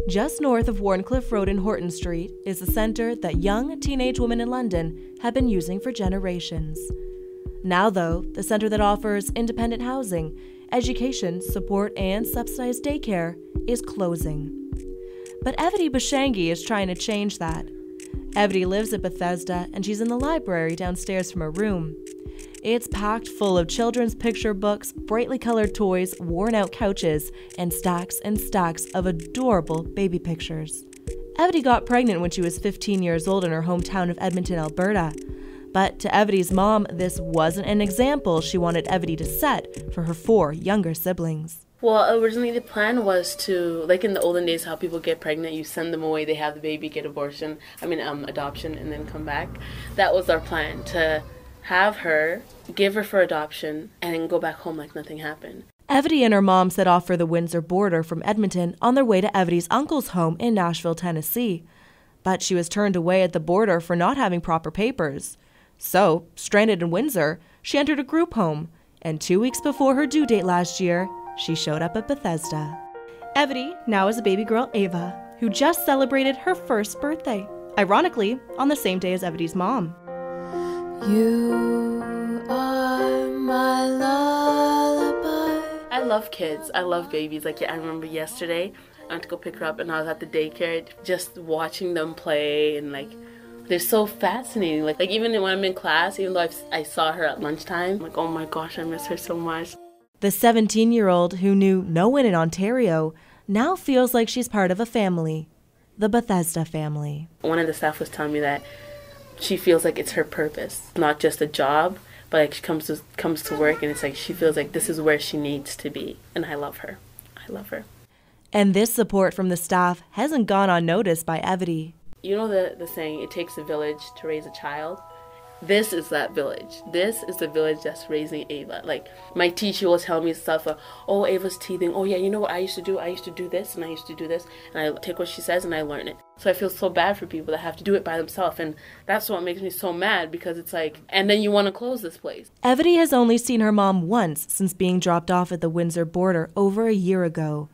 Just north of Warncliffe Road and Horton Street is a centre that young teenage women in London have been using for generations. Now, though, the centre that offers independent housing, education, support, and subsidized daycare is closing. But Evity Bashangi is trying to change that. Evity lives at Bethesda, and she's in the library downstairs from her room. It's packed full of children's picture books, brightly colored toys, worn-out couches, and stacks of adorable baby pictures. Evity got pregnant when she was 15 years old in her hometown of Edmonton, Alberta. But to Evity's mom, this wasn't an example she wanted Evity to set for her 4 younger siblings. Well, originally the plan was to, like in the olden days, how people get pregnant, you send them away, they have the baby, get adoption, and then come back. That was our plan, to have her, give her for adoption, and then go back home like nothing happened. Evity and her mom set off for the Windsor border from Edmonton on their way to Evity's uncle's home in Nashville, Tennessee. But she was turned away at the border for not having proper papers. So, stranded in Windsor, she entered a group home, and 2 weeks before her due date last year, she showed up at Bethesda. Evity now has a baby girl, Ava, who just celebrated her first birthday, ironically, on the same day as Evity's mom. You are my lullaby. I love kids. I love babies. Like, I remember yesterday, I went to go pick her up and I was at the daycare just watching them play, and like, they're so fascinating. Like even when I'm in class, even though I saw her at lunchtime, I'm like, oh my gosh, I miss her so much. The 17-year-old who knew no one in Ontario now feels like she's part of a family, the Bethesda family. One of the staff was telling me that she feels like it's her purpose, not just a job, but like she comes to work and it's like she feels like this is where she needs to be, and I love her. I love her. And this support from the staff hasn't gone unnoticed by Evity. You know the saying, it takes a village to raise a child? This is that village. This is the village that's raising Ava. Like, my teacher will tell me stuff like, oh, Ava's teething. Oh, yeah, you know what I used to do? I used to do this, and I used to do this. And I take what she says, and I learn it. So I feel so bad for people that have to do it by themselves. And that's what makes me so mad, because it's like, and then you want to close this place. Evity has only seen her mom once since being dropped off at the Windsor border over a year ago.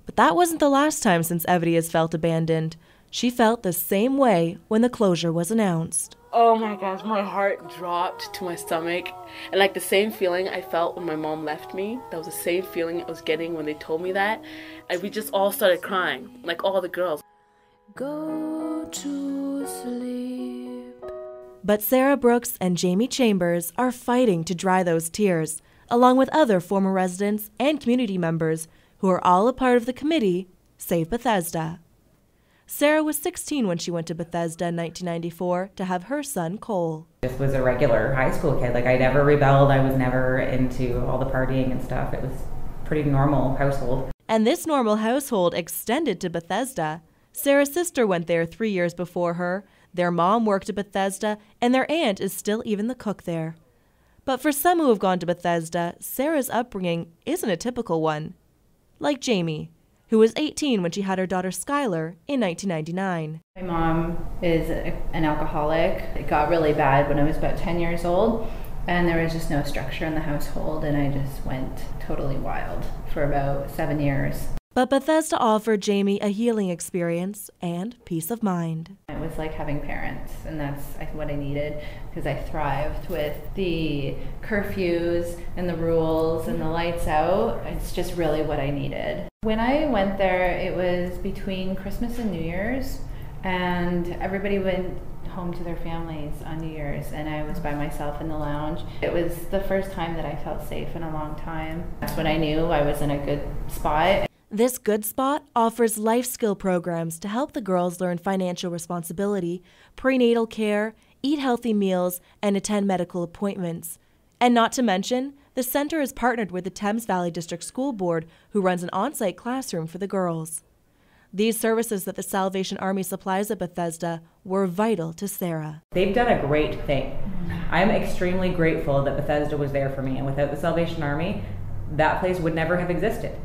But that wasn't the last time since Evity has felt abandoned. She felt the same way when the closure was announced. Oh my gosh, my heart dropped to my stomach. And like the same feeling I felt when my mom left me, that was the same feeling I was getting when they told me that. And we just all started crying, like all the girls. Go to sleep. But Sarah Brooks and Jamie Chambers are fighting to dry those tears, along with other former residents and community members who are all a part of the committee, Save Bethesda. Sarah was 16 when she went to Bethesda in 1994 to have her son, Cole. Just was a regular high school kid. Like, I never rebelled. I was never into all the partying and stuff. It was a pretty normal household. And this normal household extended to Bethesda. Sarah's sister went there 3 years before her. Their mom worked at Bethesda, and their aunt is still even the cook there. But for some who have gone to Bethesda, Sarah's upbringing isn't a typical one. Like Jamie, who was 18 when she had her daughter Skylar in 1999. My mom is an alcoholic. It got really bad when I was about 10 years old, and there was just no structure in the household, and I just went totally wild for about 7 years. But Bethesda offered Jamie a healing experience and peace of mind. It was like having parents, and that's what I needed, because I thrived with the curfews and the rules and the lights out. It's just really what I needed. When I went there, it was between Christmas and New Year's, and everybody went home to their families on New Year's, and I was by myself in the lounge. It was the first time that I felt safe in a long time. That's when I knew I was in a good spot. This Good Spot offers life skill programs to help the girls learn financial responsibility, prenatal care, eat healthy meals, and attend medical appointments. And not to mention, the center is partnered with the Thames Valley District School Board, who runs an on-site classroom for the girls. These services that the Salvation Army supplies at Bethesda were vital to Sarah. They've done a great thing. I'm extremely grateful that Bethesda was there for me, and without the Salvation Army, that place would never have existed.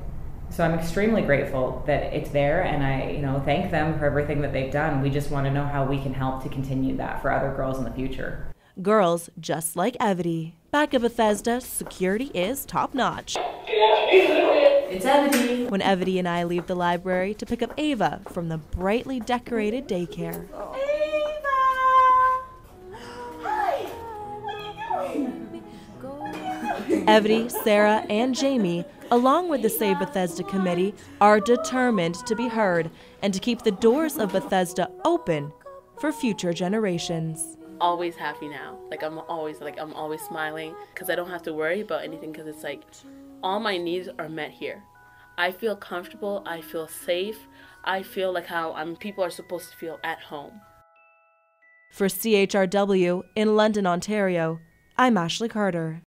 So I'm extremely grateful that it's there, and I thank them for everything that they've done. We just want to know how we can help to continue that for other girls in the future. Girls just like Evity. Back at Bethesda, security is top-notch. Good afternoon. It's Evity. when Evity and I leave the library to pick up Ava from the brightly decorated daycare. Evity, Sarah, and Jamie, along with the Save Bethesda committee, are determined to be heard and to keep the doors of Bethesda open for future generations. Always happy now. I'm always smiling because I don't have to worry about anything because it's like all my needs are met here. I feel comfortable. I feel safe. I feel like how people are supposed to feel at home. For CHRW in London, Ontario, I'm Ashley Carter.